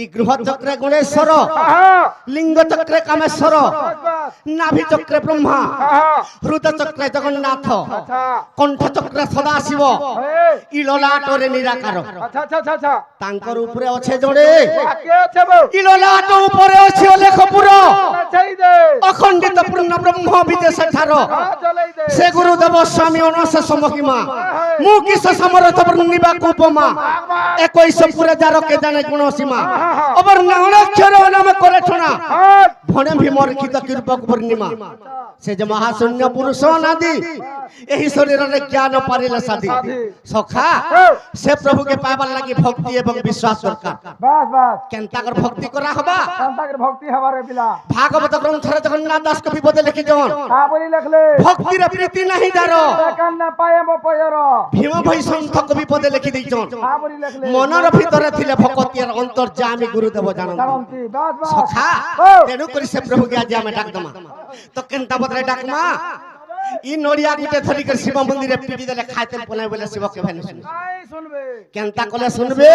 ই গৃহ চক্রে গণেশ্বর লিঙ্গ চক্রে কামেশ্বর নাভি চক্রে ব্রহ্মা হৃদয় চক্রে জগন্নাথ কণ্ঠ চক্রে সদাশিব ই ললাটরে নিরাকার তাঙ্কর উপরে আছে জড়ে ই ললাট উপরে আছে অলেখপুর অখণ্ডিত পূর্ণ ব্রহ্ম বিদেশ ঠার সে গুরুদেব স্বামী অনশেষ মহিমা মু কিস সমরথ বর্ণিবাকু উপমা 21 পুরে যার কে জানে কোন সীমা অবর নামক্ষর নাম করে ঠোনা ভণে ভীমর খিত কৃপক পূর্ণিমা সে যে মহাশূন্য পুরুষ নাদি এই শরীরে জ্ঞান পারিলে সাধি সখা সে প্রভুকে পাইবার লাগি ভক্তি এবং বিশ্বাস দরকার বাস বাস কেনতাকর ভক্তি করা হবা কেনতাকর ভক্তি হবারে পিলা ভাগবত গ্রন্থরে জগন্নাথ দাস কবি বদে লিখি জন কা বলি লিখলে ভক্তির প্রীতি নাহি যার কান না পায়ে মো পয়র ভীম ভাই সন্থ কবি বদে লিখি দেই জন কা বলি লিখলে মনর ভিতরে থিলে ভক্তির অন্তর্যামী গুরুদেব জানন্তি বাস বাস সখা তেনু করি সে প্রভুকে আজ আমি ডাকদমা তো কেনতা বদরে ডাকমা ই নড়িয়া গুটে ধরি করে শিব মন্দিরে পিটি দেলে খাইতেন পলাই বলে শিবকে ভাই শুনবে কেনতা কলে শুনবে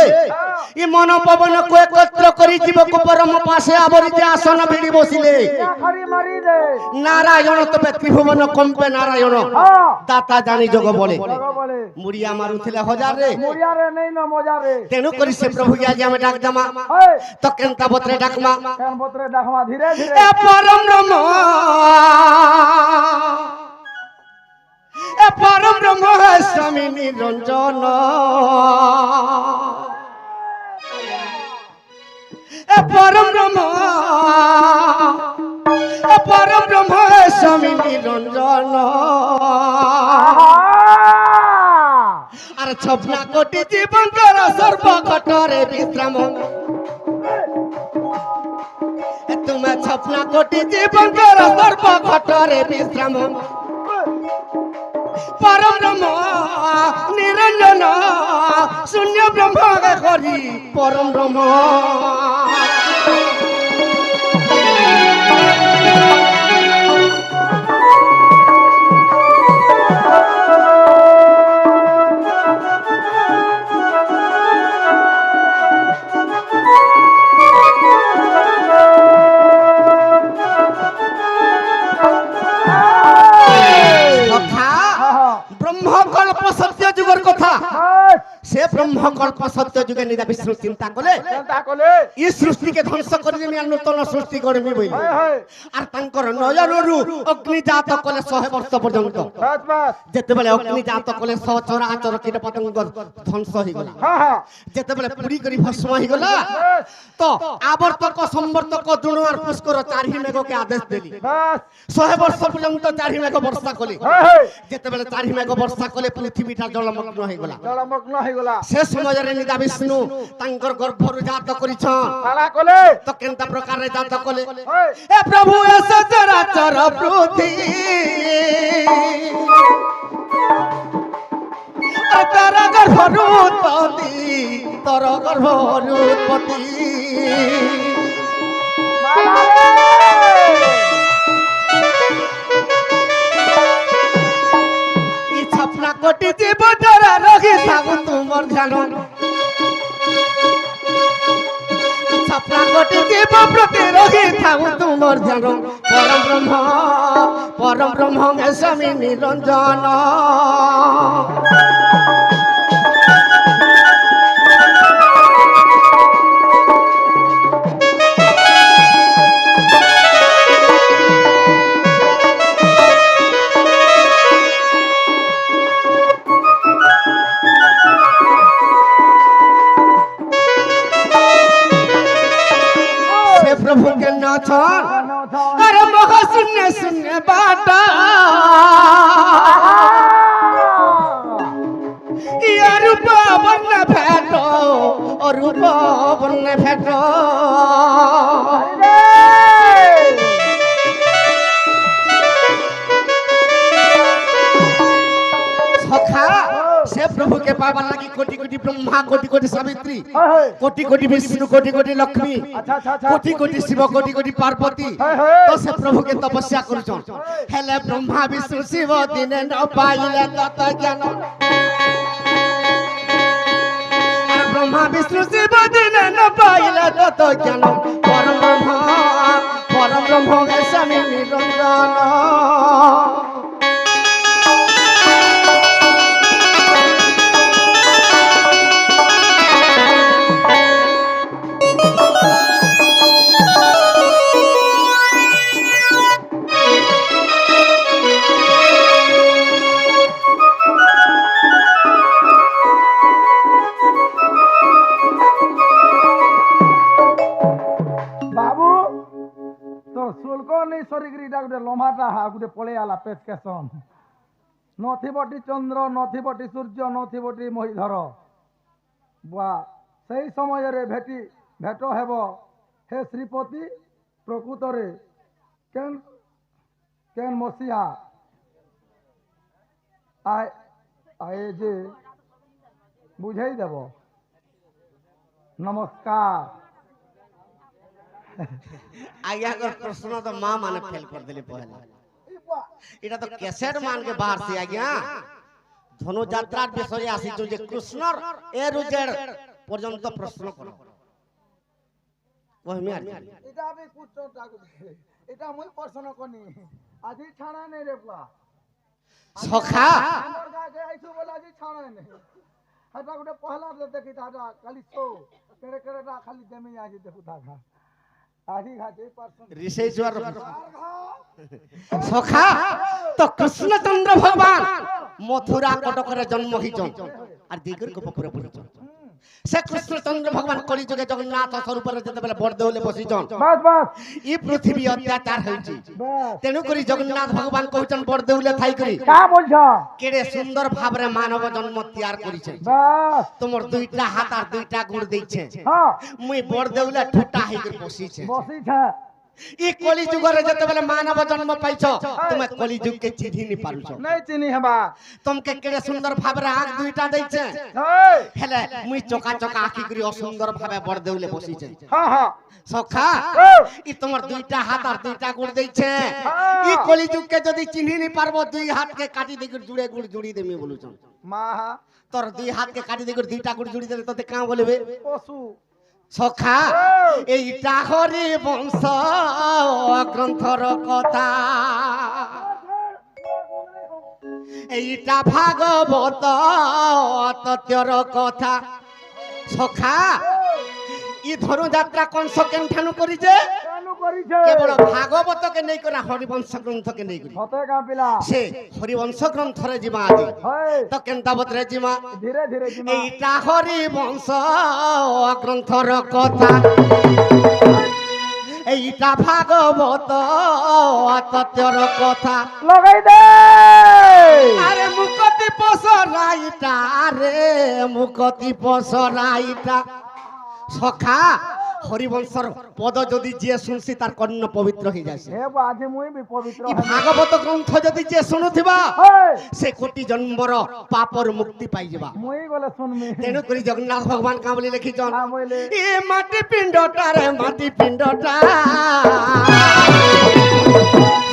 ই মন পবন কো একত্র করি জীবক পরম পাশে আবরিতে আসন ভিড়ি বসিলে খারি মারি দে নারায়ণ তবে ত্রিভুবন কম্পে নারায়ণ দাতা জানি যোগ বলে মুড়িয়া মারুছিলে হাজার রে মুড়িয়া রে নেই ন মজা রে তেনু করি সে প্রভু আজ আমি ডাক দমা তো কেনতা বত্রে ডাকমা কেন বত্রে ডাকমা ধীরে ধীরে এ পরম ব্রহ্ম এ পরম ব্রহ্ম স্বামী নিরঞ্জন এ পরম ব্রহ্ম এ পরম ব্রহ্ম স্বামী নিরঞ্জন আর ছপনা কোটি জীবন কর সর্বঘটরে বিশ্রাম তুমি ছপনা কোটি জীবন কর সর্বঘটরে বিশ্রাম পরম ব্রহ্ম নিরঞ্জন শূন্য ব্রহ্ম করি পরম ব্রহ্ম সে ব্রহ্মকল্প সত্য যুগে নিদা বিষ্ণু চিন্তা কলে ই সৃষ্টিকে ধ্বংস করে আমি নূতন সৃষ্টি করবি বলি আর তাঙ্কর নয়নরু অগ্নি জাত কলে 100 বর্ষ পর্যন্ত যেতেবেলে অগ্নি জাত কলে সচরাচর কীট পতঙ্গ ধ্বংস হয়ে গলা যেতেবেলে পুরি করি ভস্ম হয়ে গলা তো আবর্তক সম্বর্তক দ্রোণ আর পুষ্কর চারি মেঘকে আদেশ দেলি 100 বর্ষ পর্যন্ত চারি মেঘ বর্ষা কলে যেতেবেলে চারি মেঘ বর্ষা কলে পৃথিবীটা জলমগ্ন হয়ে গলা সে সময়ের নিদা বিষ্ণু তাঙ্কর গর্ভরু জাত করিছন তো কেনতা প্রকারে জাত কলে এ প্রভু এ সচরাচর পৃথিবী তর গর্ভরু উৎপত্তি তর গর্ভরু উৎপত্তি ছপনা কোটি জীব ধরা রহি থাকু তোমার ধ্যান ছপনা কোটি জীব প্রতি রহি থাকু তোমার ধ্যান পরম ব্রহ্ম স্বামী নিরঞ্জন प्रभु के नाथन अरे महा सुनने सुनने बाटा या रूपा बन्ने भेटो और रूपा बन्ने भेटो सखा से प्रभु के पावन लगी कोटि कोटि ब्रह्मा कोटि कोटि सावित्री कोटि कोटि विष्णु कोटि कोटि लक्ष्मी कोटि कोटि शिव कोटि कोटि पार्वती तो से प्रभु के तपस्या करूछन हेले ब्रह्मा विष्णु शिव दिने न पाइले तत ज्ञान ब्रह्मा विष्णु शिव दिने न पाइले জ্ঞান পরম ব্রহ্ম স্বামী নিরঞ্জন। লম্বাটা গোটে পড়ে আলা পেটকেশন নথিবটি চন্দ্র নথিবটি সূর্য নথিবটি মহিধর বা সেই সময়ের ভেট হেব হে শ্রীপতি প্রকৃতরে কেন কেন মସିହା আয়ে যে বুঝাই দেব। নমস্কার। आज्ञा कर प्रश्न तो माँ माने फेल कर दिली पहला इटा तो कैसेट मान के बाहर से आज्ञा धनु यात्रा विषय आसी जो जे कृष्णर ए रुजेर पर्यंत प्रश्न करो কহমি আর এটা আমি পুত্র ডাক এটা মই প্রশ্ন কনি আজি ছাড়া নেই রে পা সখা আমার গাগে আইছো বলে আজি ছাড়া নেই এটা গোটে পহলা দেখি দাদা খালি তো কেড়ে কেড়েটা খালি দেমি আজি দেখু দাদা আজি ঘাটে পারছন ঋষি জোয়ার সখা তো কৃষ্ণচন্দ্র ভগবান মথুরা কটকরে জন্ম হইছন আর দিগর গোপপুরে পড়িছন से कृष्णचंद्र भगवान कली जुगे जगन्नाथ स्वरूप जते बेले बड़ देउले बसिछन बस बस ई पृथ्वी अत्याचार होइछि तेनु करी जगन्नाथ भगवान कहउछन बड़ देउले थाई करी का बोलछ केडे सुंदर भाबरे मानव जन्म तैयार करिछे बस तोमर दुईटा हाथ और दुईटा गुड़ दैछे हां मुई बड़ देउले ठुटा हेकर बसिछे बसिछ ई कली जुगरे जते बेले मानव जन्म पाइछो तुमे कली जुग के चिन्हि नि पारुछो नहीं चिन्हि हबा तुमके केडे सुंदर भाबरे आंख दुईटा दैछे हेले मुई चोका चोका आखी करी असुंदर भाबे बड़ देउले बसिछे हां हां सखा ई तोमर दुईटा हाथ और दुईटा गुड़ दैछे ई कली जुग के जदी चिन्हि नि पारबो दुई हाथ के काटी देकर जुड़े गुड़ जुड़ी देमी बोलुछन माहा तोर दुई हाथ के काटी देकर दुईटा गुड़ जुड़ी देले तते का बोलबे पशु सखा এইটা হরি বংশ গ্রন্থর কথা এইটা ভাগবত তত্ত্বর কথা সখা ই ধনু যাত্রা কংস কেনঠানু করিছে কেনু করিছে কেবল ভাগবত কে নেই করে হরিবংশ গ্রন্থ কে নেই করি হতে কা পিলা সে হরিবংশ গ্রন্থরে জিমা আছে হয় তো কেনতাবতরে জিমা ধীরে ধীরে জিমা এইটা হরিবংশ গ্রন্থর কথা এইটা ভাগবত তত্ত্বর কথা লগাই দে আরে মুকতি পসরাইটা রে মুকতি পসরাইটা সখা হরিবংশর পদ যদি যে শুনছি তার কর্ণ পবিত্র হয়ে যাচ্ছে হে বাজে মুই বি পবিত্র এই ভাগবত গ্রন্থ যদি যে শুনুথিবা হয় সে কোটি জন্মর পাপর মুক্তি পাই যাবা মুই গলে শুনমি তেণু করি জগন্নাথ ভগবান কা বলি লিখিছন হ্যাঁ বলে এ মাটি পিণ্ডটা রে মাটি পিণ্ডটা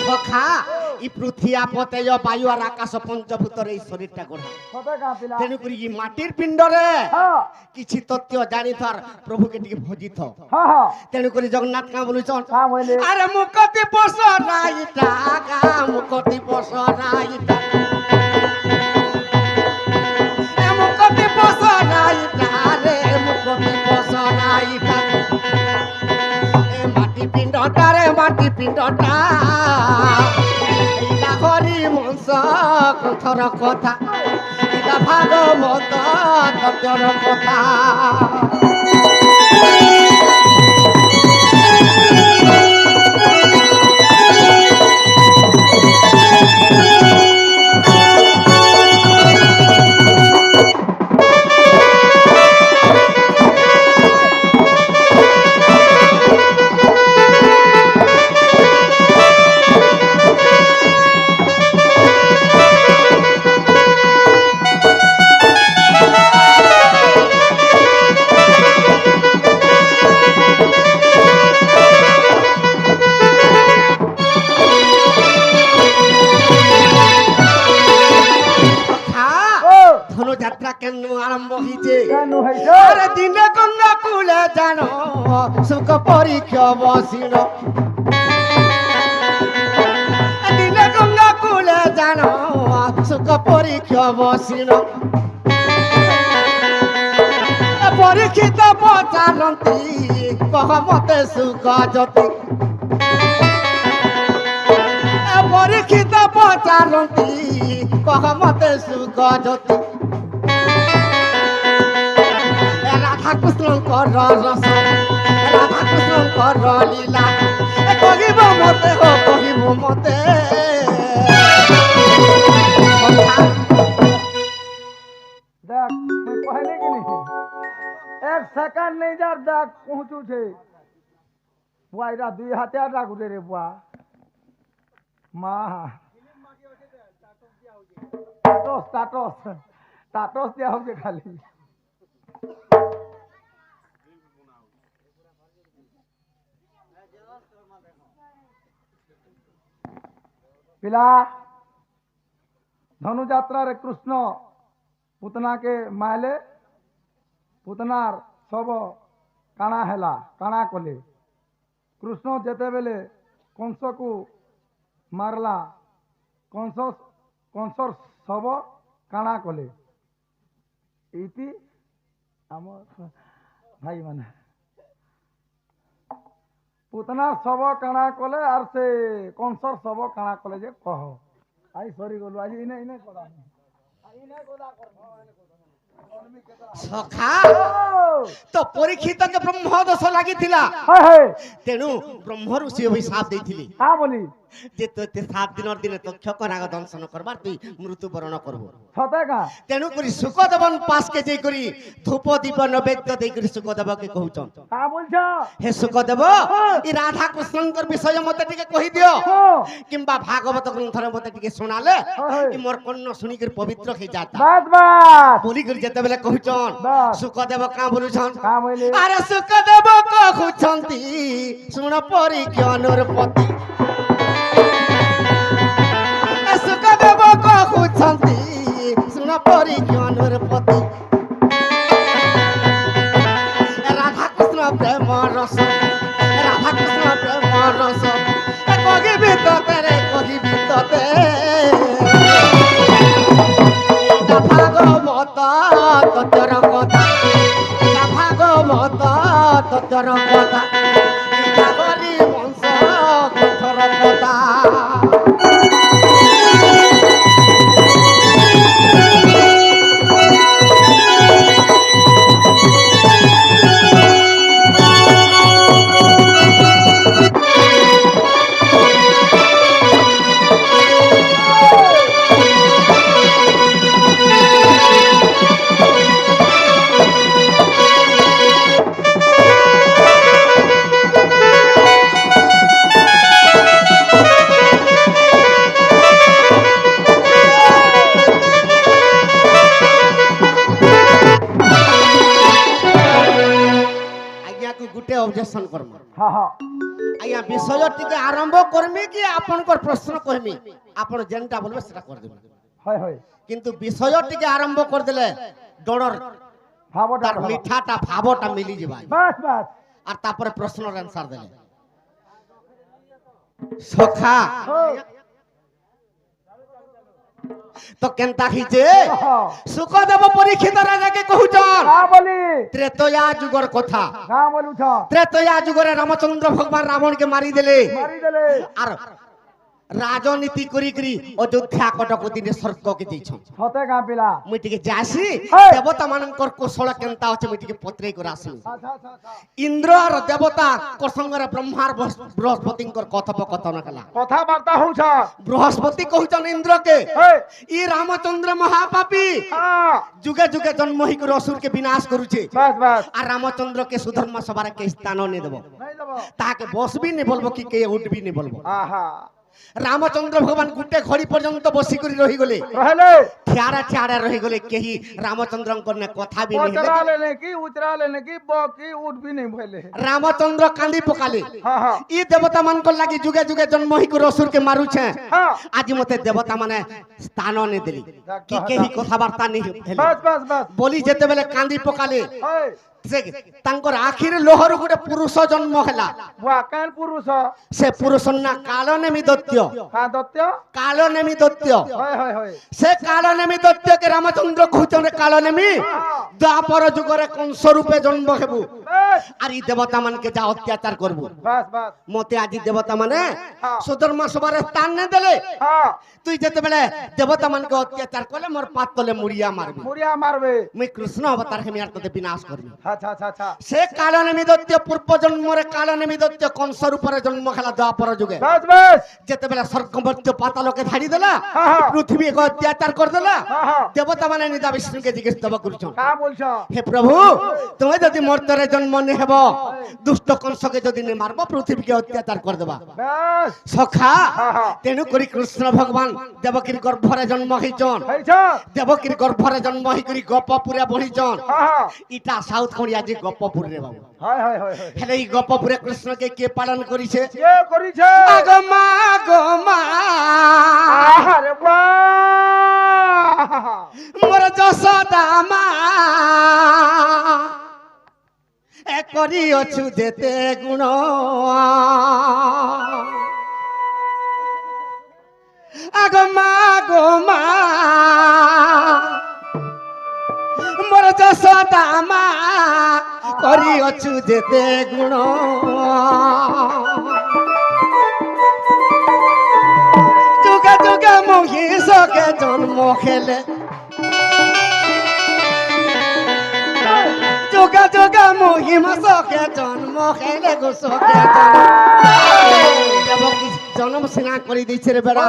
সখা ই পৃথিবী আপতেয় বায়ু আর আকাশ পঞ্চভূতর এই শরীরটা গড়া হতে কা পিলা তেণু করি ই মাটির পিণ্ডরে হ্যাঁ কিছু তথ্য জানি থর প্রভুকে টিকে ভজিত হ্যাঁ হ্যাঁ তেণু করি জগন্নাথ কা বলুছন হ্যাঁ বলে আরে মুকতি পসরাইটা গা মুকতি পসরাইটা এ মুকতি পসরাইটা রে মুকতি পসরাইটা এ মাটি পিণ্ডটা রে মাটি পিণ্ডটা এইটা হরি বংশ গ্রন্থর কথা এটা ভাগবত তত্ত্বর কথা কইছে আরে দিনে গঙ্গা কুলে জানো সুখ পরীক্ষা বসিল দিনে গঙ্গা কুলে জানো সুখ পরীক্ষা বসিল পরীক্ষিত পচারন্তি কহ মতে সুখ জ্যোতি পরীক্ষিত পচারন্তি কহ মতে সুখ জ্যোতি রাধা কৃষ্ণঙ্কর রস রাধা কৃষ্ণঙ্কর লীলা কহিব মতে হো কহিব মতে দেখ মুই কহিনি কি নি এক সেকেন্ড নেই যার দেখ পৌঁছুছে বুয়া এরা দুই হাতে আর রাখুছে রে বুয়া মা স্টাটস স্টাটস স্টাটস দেওয়া হচ্ছে খালি পিলা ধনুযাত্রার কৃষ্ণ পুতনাকে মাইলে পুতনার সব কাଣା হেলা কাଣା কলে কৃষ্ণ যেতেবেলে কংসকু মারলা কংসর সব কাଣା কলে এইটি আমার ভাই মানে পুতনার সব কাଣା কলে আর সে কংসর সব কাଣା কলে যে কহ আই সরি গলু আজ ইনে ইনে কথা ইনে কথা সখা তো পরীক্ষিত কে ব্রহ্ম দোষ লাগিଥିଲା হায় হায় তেণু ব্রহ্ম ঋষি অভিশাপ ଦେଇଥିଲେ হ্যাঁ বলি যে তোতে 7 দিনের দিনে তক্ষক নাগ দংশন করবার তুই মৃত্যুবরণ করব সতে কা তেণু করি সুখদেবন পাশকে যাই করি ধূপ দীপ নৈবেদ্য দেই করি সুখদেবকে কহুছন হ্যাঁ বলছ হে সুখদেব ই রাধা কৃষ্ণঙ্কর বিষয় মতে টিকে কহি দিও কিংবা ভাগবত গ্রন্থরে মতে টিকে শুনালে ই মোর কন্ন শুনি করে পবিত্র হই যাতা বাস বাস বলি করে যেতে বেলে কহুছন সুখদেব কা বলুছন কা বলি আরে সুখদেব কহুছন্তি শুণ পরীক্ষণর পতি সুখদেব কহুছন্তি শুণ পরীক্ষণর পতি রাধা কৃষ্ণ প্রেম রস রাধা কৃষ্ণ প্রেম রস কহিবি তোতে রে কহিবি তোতে ভাগবত ততর কথা ভাগবত ততর কথা হরি বংশ কঠোর কথা গুটে অবজেকশন করম হ্যাঁ হ্যাঁ আজ্ঞা বিষয় টিকে আরম্ভ করমি কি আপনার প্রশ্ন কহমি আপন যেনটা বলবে সেটা করে দেবেন হয় হয় কিন্তু বিষয় টিকে আরম্ভ করে দিলে ডরর ভাবটা তার মিঠাটা ভাবটা মিলি যাবা বাস বাস আর তারপরে প্রশ্নের অ্যানসার দেলে সখা তো কেনতা হিছে সুখদেব পরীক্ষিত রাজাকে কহুছন কা বলি ত্রেতয়া যুগর কথা কা বলুছ ত্রেতয়া যুগরে রামচন্দ্র ভগবান রাবণকে মারি দেলে মারি দেলে আর রাজনীতি করি করি অযোধ্যা কটক দিনে স্বর্গকে যাইছন সতে কা পিলা মুই টিকে যাসি হেই! দেবতা মানকর কৌশল কেনতা আছে মুই টিকে পত্রে করে আসি আচ্ছা আচ্ছা আচ্ছা ইন্দ্র আর দেবতা সঙ্গে ব্রহ্মার বৃহস্পতিঙ্কর কথোপকথন কলা কথাবার্তা হউছ বৃহস্পতি কহুছন ইন্দ্রকে হেই ই রামচন্দ্র মহাপাপী হ্যাঁ যুগে যুগে জন্ম হই করে অসুরকে বিনাশ করুছে বাস বাস আর রামচন্দ্রকে সুধর্ম সবার কে স্থান নে দেব নাই দেব তাকে বসবি নি বলবো কি কে উঠবি নি বলবো আহা রামচন্দ্র ভগবান গুটে ঘড়ি পর্যন্ত বসি করে রহিগলে রহলে ঠিয়ারা ঠিয়ারা রহিগলে কেহি রামচন্দ্রঙ্কর নে কথা বি নেই পচরালে নাকি উচরালে নাকি বকি উঠবি নেই ভইলে রামচন্দ্র কান্দি পকালে হ্যাঁ হ্যাঁ ই দেবতা মানকর লাগি যুগে যুগে জন্ম হি করে অসুর কে মারুছে হ্যাঁ আজি মতে দেবতা মানে স্থান নে দেলি কি কেহি কথাবার্তা নেই হেলি বাস বাস বাস বলি যেতে বেলে কান্দি পকালে ওই সে তাঙ্কর আখির লোহর গোটে পুরুষ জন্ম হেলা বুয়া কান পুরুষ সে পুরুষ না কাল নেমি দৈত্য হ্যাঁ দত্ত কাল নেমি দৈত্য হয় হয় হয় সে কাল নেমি দৈত্যকে রামচন্দ্র কহুচন কাল নেমি দ্বাপর যুগরে কংস রূপে জন্ম হেবু বাস আর এই দেবতা মানকে যা অত্যাচার করবু বাস বাস মতে আজি দেবতা মানে হ্যাঁ। সুধর্মা সবারে স্থান নে দেলে হ্যাঁ তুই যেতে বেলে দেবতা মানকে অত্যাচার করলে মোর পাত তলে মুড়িয়া মারবি মুড়িয়া মারবে মুই কৃষ্ণ অবতার হেমি আর তোদের বিনাশ করবি আচ্ছা আচ্ছা আচ্ছা সে কালনেমি দৈত্য পূর্ব জন্মরে কালনেমি দৈত্য কংসর উপরে জন্ম খেলা দ্বাপর যুগে বাস বাস যেতেবেলে স্বর্গমর্ত্য পাতালকে ধাড়ি দেলা হ্যাঁ, হ্যাঁ। পৃথিবীকে অত্যাচার করে দেলা হ্যাঁ, হ্যাঁ। দেবতা মানে নিদা বিষ্ণুকে জিজ্ঞেস দেবা করছেন কা বলছ হে প্রভু তুমি যদি মর্তরে জন্ম নে হেব দুষ্ট কংসকে যদি নে মারব পৃথিবীকে অত্যাচার করে দেবা বাস সখা হ্যাঁ, হ্যাঁ। তেণু করি কৃষ্ণ ভগবান দেবকীর গর্ভরে জন্ম হইছন হইছ দেবকীর গর্ভরে জন্ম হই করি গপপুরে বহিছন হ্যাঁ হ্যাঁ ইটা সাউথ কোরিয়া যে গপপুর রে বাবু হয় হয় হয় হয় হেলে এই গপপুরে কৃষ্ণকে কে পালন করিছে কে করিছে আগমা গমা আরে বাহ মোর যশোদা মা এ করি অছু যেতে গুণ আগমা গমা মোর যশোদা মা করি অছু যেতে গুণ যুগে যুগে মহিষকে জন্ম খেলে যুগে যুগে মহিষকে জন্ম খেলে গোসকে দেবকী জন্ম সিনা করে দিয়েছে রে বেড়া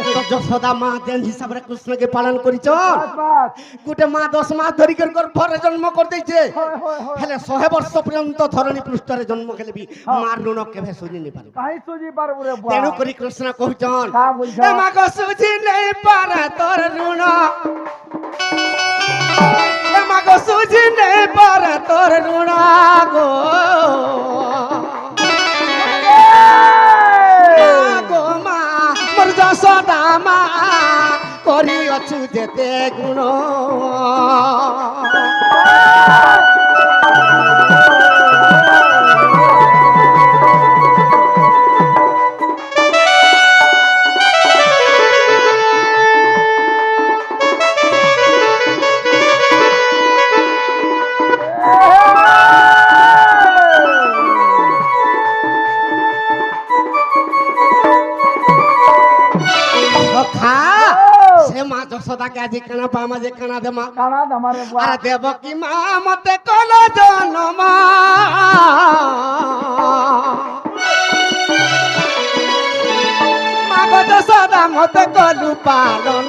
তো যশোদা মা যেন হিসাবে কৃষ্ণকে পালন করিছ বাস বাস গোটে মা 10 মাস ধরি গর্ভরে জন্ম করে দিয়েছে হয় হয় হয় হেলে 100 বর্ষ পর্যন্ত ধরণী পৃষ্ঠরে জন্ম খেলে বি মার ঋণ কেবে শুনি নি পারে কাহি সুজি পারবো রে বুয়া তেণু করি কৃষ্ণ কহুচন কা বলছ এ মা গো সুঝি নেই পারে তোর ঋণ এ মা গো সুঝি নেই পারে তোর ঋণ গো মা গো মা মোর যশোদা মা করি অছু যেতে গুণ সখা সে মা যশোদাকে আজি কানা পামা যে কানা দে মা কানা দমারে বুয়া আর দেবকী মা মতে কল জনম মা গো যশোদা মতে কলু পালন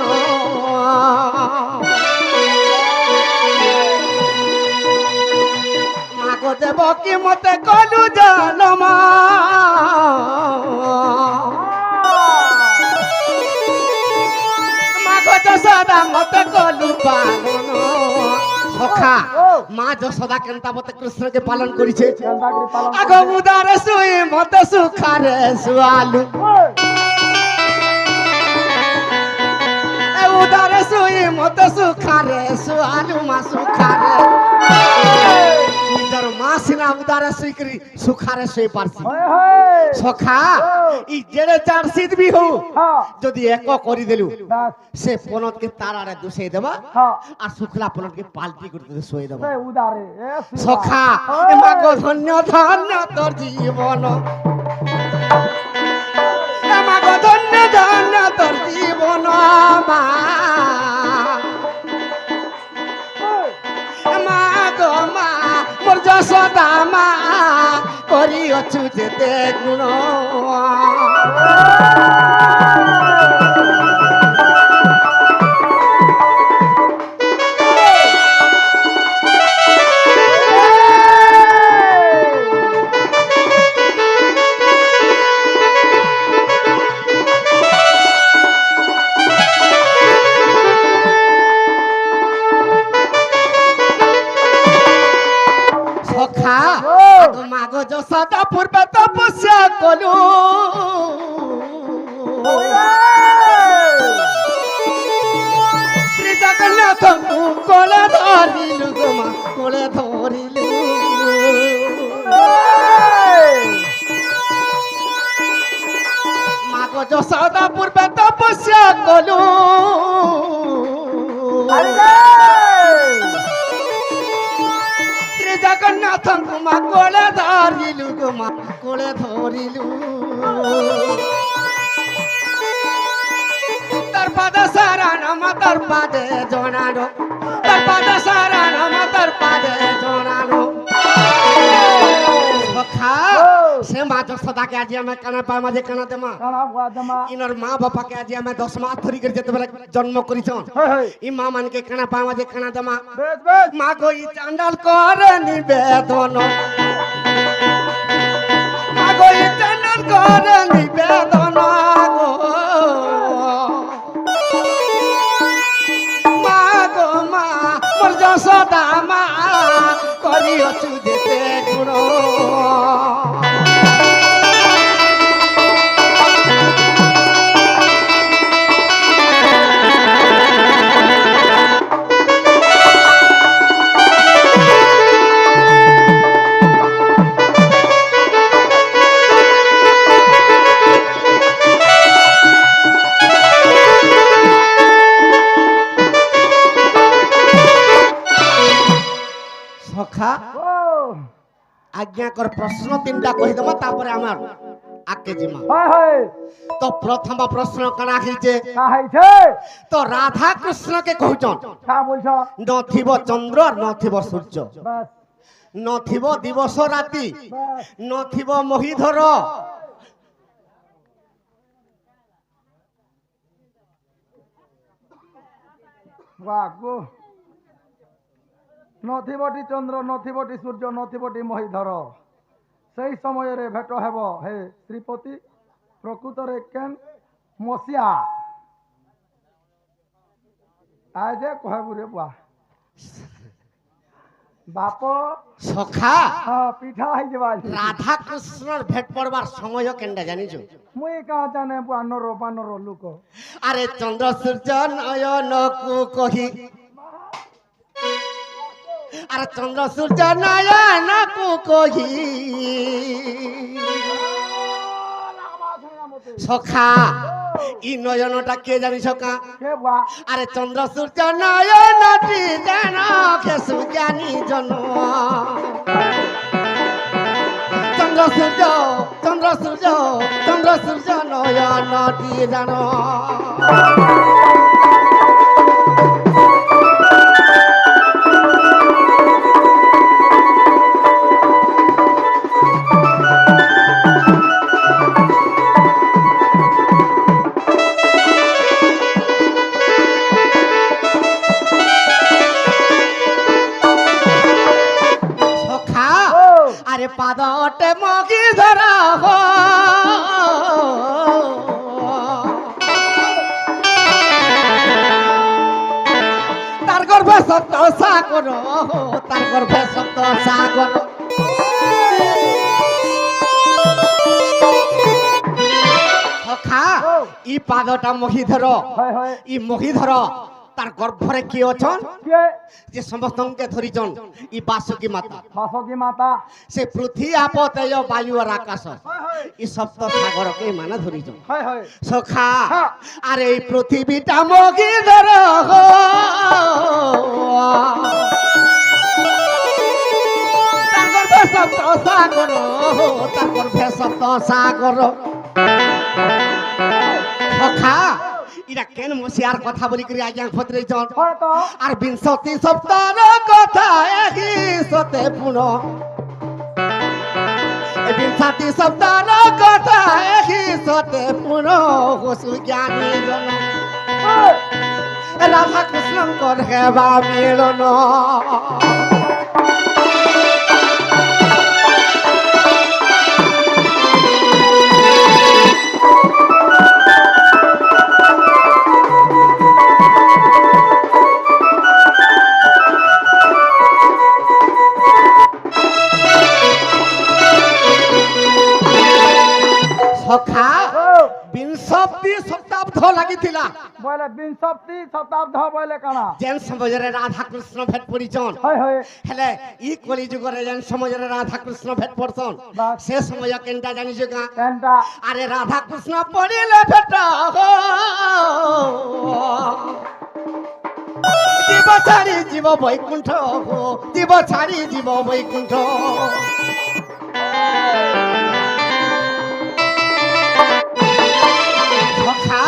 মা গো দেবকী মতে কলু জনম মা গো যশোদা মতে কলু পালন সখা মা যশোদা কেনতা মতে কৃষ্ণকে পালন করিছে কেনতাগরি পালন আগ উদারে শুই মতে সুখারে সুয়ালু এ উদারে শুই মতে সুখারে সুয়ালু মা সুখারে নিজের মা সিনা উদারে শুই করি সুখারে শুই পারছি হয় হয় সখা ই জেড়ে চার শীত বি হু হ্যাঁ যদি এক করে দিলু বাস সে পনতকে তার আরে দুষে দেবা হ্যাঁ আর শুক্লা পনতকে পাল্টি করতে শুয়ে দেবা সে উদারে এ শিবা। সখা হয়। এ মা গো ধন্য ধন্য তোর জীবন এ মা গো ধন্য ধন্য তোর জীবন মা এ মা গো মা মোর যশোদা মা করি অছু যেতে গুণ যশোদা পূর্বে তপস্যা কলু শ্রী জগন্নাথ কোলে ধরিলু গো মা কোলে ধরিলু মা গো যশোদা পূর্বে তপস্যা কলু শ্রী জগন্নাথ মা কোলে ধরিলু গো মা কোলে ধরিলু তার পাদ সারান মাতার পাদে জনানো তার পাদ সারান মাতার পাদে জনানো সখা সে মা যশোদাকে আজ আমি কানা পা মাঝে কানা দেমা ইনর মা বাপাকে আজ আমি 10 মাস ধরি করে যেতে বেলা জন্ম করিছন ই মা মানকে কানা পা মাঝে কানা দেমা মা গো ই চান্ডাল করে নিবেদন মা গো ই চান্ডাল করে নিবেদন গো মা গো মা মোর যশোদা মা করিয়ছু যেতে গুণ সখা আজ্ঞাকর প্রশ্ন তিনটা কহিদমা তারপরে আমার আগে জিমা তো প্রথম প্রশ্ন কানা হইছে তো রাধা কৃষ্ণকে কহুছন নথিব চন্দ্র নথিব সূর্য নথিব দিবস রাতি নথিব মহিধর নথিবটি চন্দ্র নথিবটি সূর্য নথিবটি মহিধর সেই সময়ের ভেট হেব হে শ্রীপতি প্রকৃতরে কেন মশিয়া আয় যে কহেবু রে বুয়া বাপ সখা পিঠা হয়ে যাবা রাধা কৃষ্ণর ভেট পড়বার সময় কেনটা জানিছ মুই কা জানে বুয়া নর বানর লোক আরে চন্দ্র সূর্য নয়ন কু কহি আর চন্দ্র সূর্য নয়ন কু কহি সখা ই নয়নটা কে জানি সখা আরে চন্দ্র সূর্য নয়নটি যেন খেসু জানি জন চন্দ্র সূর্য চন্দ্র সূর্য চন্দ্র সূর্য নয়নটি জানো পাদটে মগি ধরা তার গর্ভে সপ্ত সাগর তার গর্ভে সপ্ত সাগর সখা ই পাদটা মহিধর ই মহিধর তার গর্ভরে কি অছন যে সমস্তকে ধরিছন ই বাসুকি মাতা সে পৃথিবী আপতেয় বায়ু আর আকাশ ই সপ্ত সাগরকে মানে ধরিছন সখা আর এই পৃথিবীটা মগি ধর তার গর্ভে সপ্ত সাগর তার গর্ভে সপ্ত সাগর সখা ইরা কেন মশিয়ার কথা বলি করে আজ্ঞা ফতরেছন আর বিংশতি সপ্তাহ কথা এহি সতে পুন এ বিংশতি সপ্তাহ কথা এহি সতে পুন হসু জ্ঞানী জন রাধা কৃষ্ণঙ্কর হেবা মিলন লাগিଥିଲା বলে বিংশতি শতাব্দ বলে কানা যেন সমাজরে রাধা কৃষ্ণ ভেট পরিচন হয় হয় হেলে ই কলি যুগরে যেন সমাজরে রাধা কৃষ্ণ ভেট পড়ছন বাস। সে সময় কেনটা জানিছ গা কেনটা আরে রাধা কৃষ্ণ পড়িলে ভেট জীব ছাড়ি জীব বৈকুণ্ঠ জীব ছাড়ি জীব বৈকুণ্ঠ সখা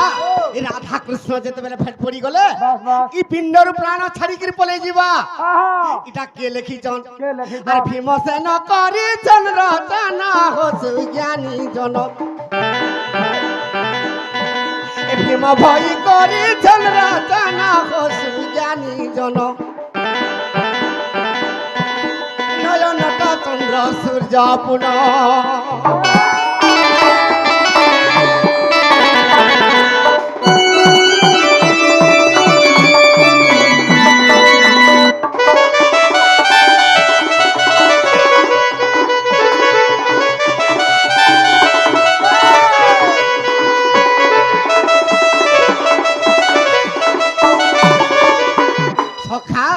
রাধা কৃষ্ণ যেতবেলে ভেট পড়ি গলে বাস বাস ই পিণ্ডর প্রাণ ছাড়িকি পলাই ଯିବା আহা এটা কে লিখিছন কে লিখিছ আরে ভীমসেন করিছন রচনা হসু জ্ঞানী জন এ ভীম ভই করিছন রচনা হসু জ্ঞানী জন নয়নটা চন্দ্র সূর্য পুন সখা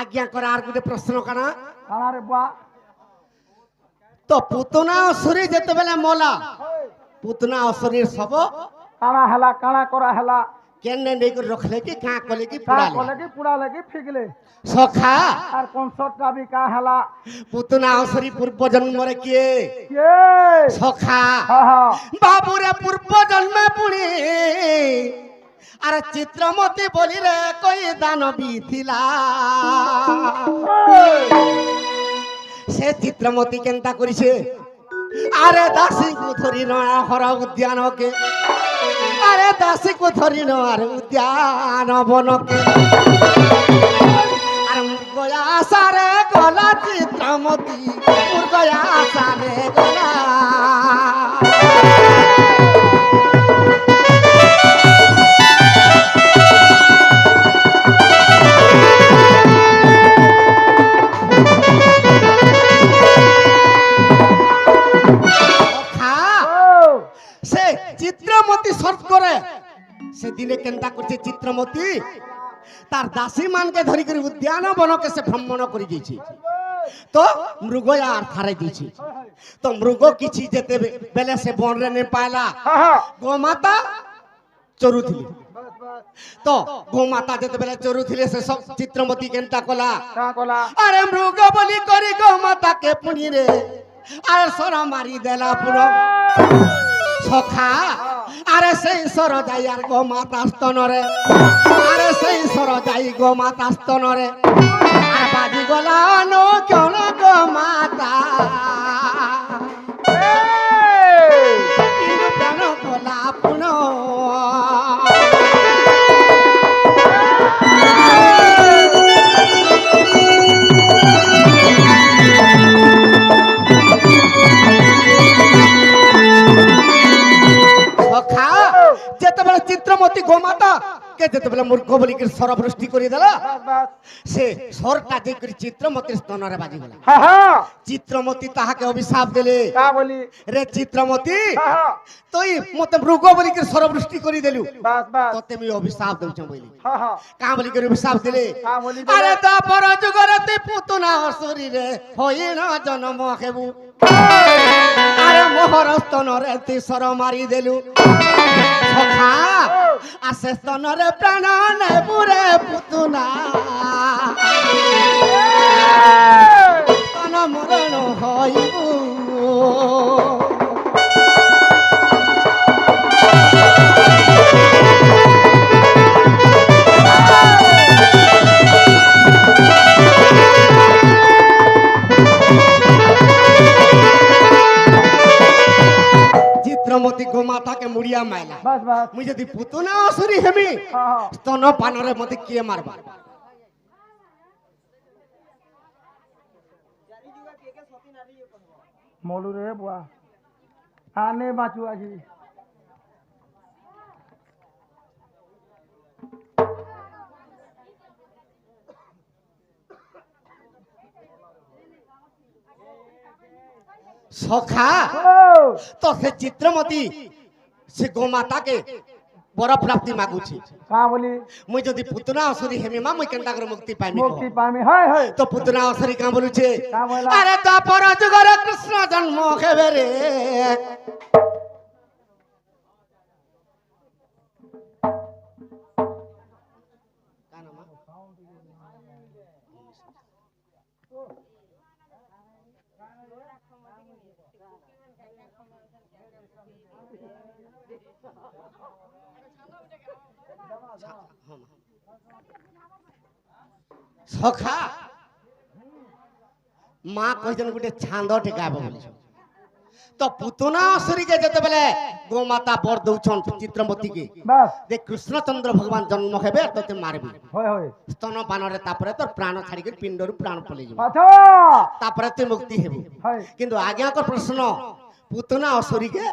আজ্ঞা করা আর গোটে প্রশ্ন কানা কানা রে বুয়া তো পুতনা অসুরী যেতবেলে মলা পুতনা অসুরীর সব কানা হেলা কানা করা হেলা কেনে নেই করে রখলে কি কাঁ কলে কি কা পুড়ালে কলে কি পুরা লাগি ফিগলে সখা আর কনসর্টটা বি কা হেলা পুতনা অসুরী পূর্ব জন্মরে কিয়ে কে সখা আহা বাবুরে পূর্ব জন্মে পুଣି আরে চিত্রমতি বলিরে কই দানবী থিলা সে চিত্রমতি কেনটা করিছে আরে দাসীଙ୍କୁ ধরি হর উদ্যানকে আরে দাসীକୁ ধরি আর উদ্যান বনকে আর মৃগয়া আশারে গলা চিত্রমতি মৃগয়া আশারে গলা সে চিত্রমতি সর্চ করে সেদিনে কেনটা করছে চিত্রমতি তার দাসী মানকে ধরি করে উদ্যান বনকে সে ভ্রমণ করে দিয়েছে তো মৃগ আর থারাই দিয়েছে তো মৃগ কিছু যেতে বেলে সে বনরে নে পাইলা আহা গোমাতা চরুথিলে তো গোমাতা যেতেবেলে চরুথিলে সে সব চিত্রমতি কেনটা কলা কা কলা আরে মৃগ বলি করি গোমাতাকে পুনি রে আরে সর মারি দেলা পুরো সখা আরে সেই সর যাই আর গোমাতা স্তনরে আরে সেই সর যাই গোমাতা স্তনরে আর বাজি গলা নো কেন গোমাতা কিন্তু কেন গলা পুন সখা যেতেবেলে চিত্রমতি গোমাতা কে যেতেবেলে মূর্খ বলিকি সরবৃষ্টি করে দেলা বাস বাস সে সরটা যে করে চিত্রমতির স্তনরে বাজি গলা আহা চিত্রমতি তাহাকে অভিশাপ দেলে কা বলি রে চিত্রমতি আহা তুই মতে মৃগ বলিকি সরবৃষ্টি করে দেলু বাস বাস তোতে আমি অভিশাপ দেউছ বলি আহা কা বলি করে অভিশাপ দিলে কা বলি আরে তাপর যুগরে তুই পুতুনা শরীরে হইন জন্ম হেবু আরে মোহর স্তনরে তুই সর মারি দেলু সখা আসে স্তনরে প্রাণ নেবুরে পুতুনা স্তন মরণ হইবু চিত্রমতি গোমাতাকে মুড়িয়া মাইলা বাস বাস মুই যদি পুতুনা অসুরি হেমি আহা স্তন পানরে মতে কিয়ে মারবা মলু রে বুয়া আনে বাঁচু আজি সখা ও তো সে চিত্রমতি সে গোমাতাকে বর প্রাপ্তি মাগুছি का बोली মুই যদি পুতনা অসুরি হেমি মা মুই কেনতা করে মুক্তি পাইমি मुक्ति पामी हाय हाय তো পুতনা অসুরি কা বলুছে का बोला আরে তারপর যুগরে কৃষ্ণ জন্ম হেবে রে সখা মা কইছেন গোটে ছান্দ টেকাব বলি তো পুতনা অসুরীকে যেতেবেলে গোমাতা বর দৌছন চিত্রমতীকে बस যে কৃষ্ণচন্দ্র ভগবান জন্ম হেবে আর তোতে মারবি होय होय স্তন পানরে তারপরে তোর প্রাণ ছাড়িকি পিণ্ডরু প্রাণ পলাই যাব अच्छा তারপরে তুই মুক্তি হেবু हाय কিন্তু আজ্ঞাকর প্রশ্ন পুতনা অসুরীকে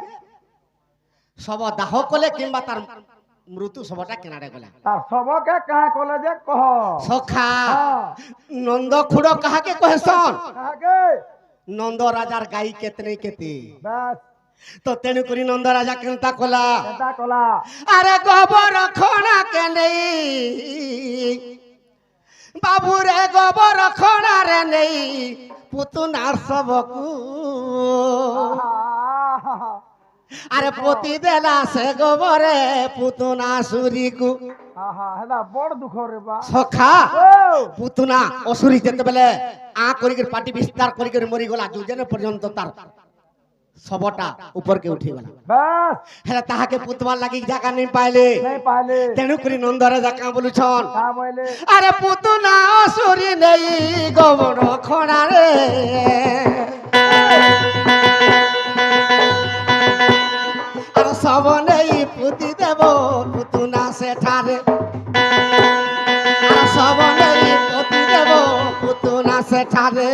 সব দাহ কলে কিংবা তার মৃত্যু সবটা কেনারে গলা तार सबके कहा कॉलेज कह সখা हां নন্দ খুড় কাহাকে কহেছন कहा के নন্দ রাজার গাই কেতনে কেতে बस তো তেণু করি নন্দ রাজা কেনতা কলা केता कला আরে গোবর খনা কেনে বাবু রে গোবর খনা রে নেই পুতুনার সবকু আরে পতি দেলা সে গোবরে পুতুনা সুরিকু आहा हेला बड़ दुख रे बा সখা ओ পুতুনা অসুরি যেতেবেলে আ করি পাটি বিস্তার করি মরি গলা দুজনে পর্যন্ত তার সবটা উপরকে উঠি গলা बस হেলে তাহাকে পুতবার লাগি জায়গা নেই পাইলে नहीं पाले তেণু করি নন্দরে জাকা বলুছন का बोले আরে পুতুনা অসুরি নেই গোবর খোড়া রে আর সব নেই পুতি দেব পুতুনা সেঠারে আর সব নেই পুতি দেব পুতুনা সেঠারে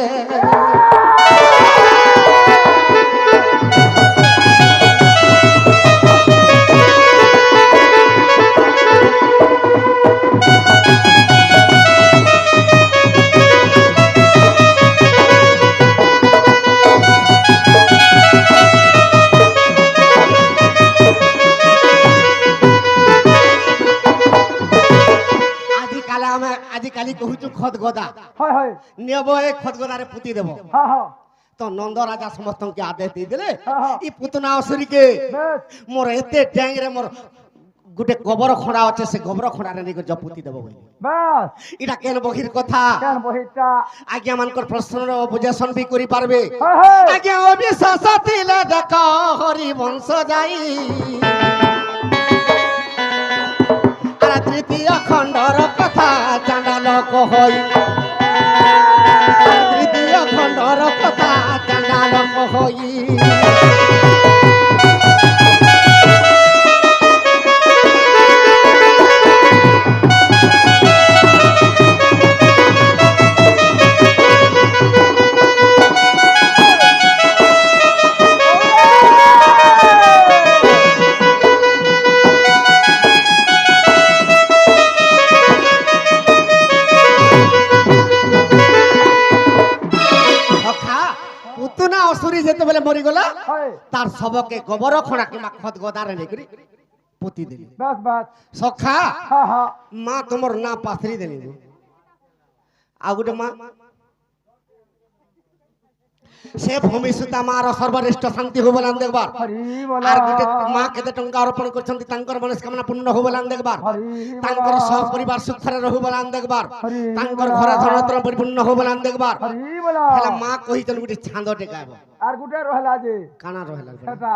আজিকালি কহুছু খদ গদা हाय हाय নেব এই খদ গদারে পুতি দেব हां हां তো নন্দ রাজা সমস্তকে আদেশ দিয়ে দিলে হ্যাঁ, হ্যাঁ। ই পুতনা অসুরীকে बस মোর এতে ট্যাংরে মোর গোটে গোবর খোঁড়া আছে সে গোবর খোঁড়ারে নিয়ে জপুতি দেব বলি बस এটা কেন বহির কথা केन बहिटा আজ্ঞা মানকর প্রশ্নর অবজেশন भी করি পারবে हाय हाय আজ্ঞা অবিশ্বাস দিলে দেখ হরি বংশ যাই আর তৃতীয় খণ্ডর কথা চাঁদাল কহই তৃতীয় খণ্ডর কথা চাঁদাল কহই পুতনা অসুরী যেতেবেলে মরিগলা हाय তার সবকে গোবর খোঁড়া কিংবা খদ গদারে নেই পুতি দিলি बस बस সখা हां हां মা তোমার না পাথরি দেলি ଆଉ ଗୋଟେ ମା সে ভূমি সুতা মার সর্বশ্রেষ্ঠ শান্তি হো বলান দেখবার हरि बोला আর গোটে মা কেতে টঙ্কা অর্পণ করছেন তাঙ্কর মনস্কামনা পূর্ণ হো বলান দেখবার हरि তাঙ্কর बोला সহ পরিবার সুখরে রহু বলান দেখবার হরি তাঙ্কর বলা। ঘরে ধনত্র পরিপূর্ণ হো বলান দেখবার हरि बोला হেলা মা কহিতেন গোটে ছাঁদ টেকাব আর গুটে রহলা যে কানা রহেলা সেটা